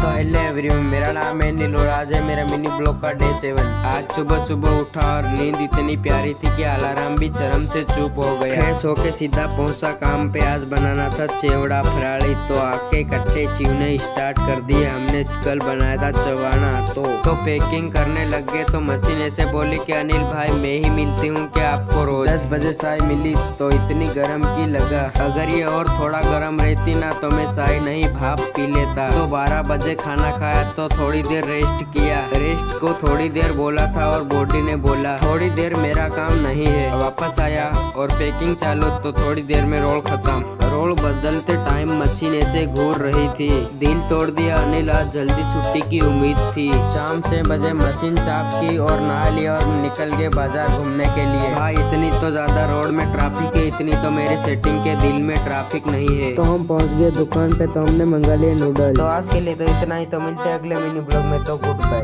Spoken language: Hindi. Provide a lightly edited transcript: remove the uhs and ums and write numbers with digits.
तो हेलो एवरीवन, मेरा नाम है अनिल और आज है मेरा मिनी ब्लॉग का डे 7। आज सुबह सुबह उठा और नींद इतनी प्यारी थी कि अलार्म भी शर्म से चुप हो गया। फ्रेश होके सीधा पहुंचा काम पे। आज बनाना था चेवड़ा फराड़ी, तो आके कट्टे चीवने स्टार्ट कर दिए हमने। कल बनाया था चवाना। तो पैकिंग करने लग गए तो मशीन ऐसे बोली कि अनिल भाई मैं ही मिलती हूँ क्या आपको रोज। 10 बजे चाय मिली तो इतनी गर्म की लगा, अगर ये और थोड़ा गर्म रहती ना तो मैं चाय नहीं भाप पी लेता। तो 12 बजे खाना खाया तो थोड़ी देर रेस्ट किया। रेस्ट को थोड़ी देर बोला था और बॉडी ने बोला थोड़ी देर मेरा काम नहीं है। वापस आया और पैकिंग चालू तो थोड़ी देर में रोल खत्म। रोल बदलते टाइम मशीन ऐसे घूर रही थी। दिल तोड़ दिया अनिल, आज जल्दी छुट्टी की उम्मीद थी। शाम 6 बजे मशीन चाप की और नहा लिया और निकल गए बाजार घूमने के लिए। भाई इतनी तो ज्यादा रोड में ट्रैफिक है, इतनी तो मेरी सेटिंग के दिल में ट्रैफिक नहीं है। तो हम पहुंच गए दुकान पे, तो हमने मंगा लिए नूडल्स। तो आज के लिए तो इतना ही। तो मिलते हैं अगले मिनी ब्लॉग में। तो गुड बाय।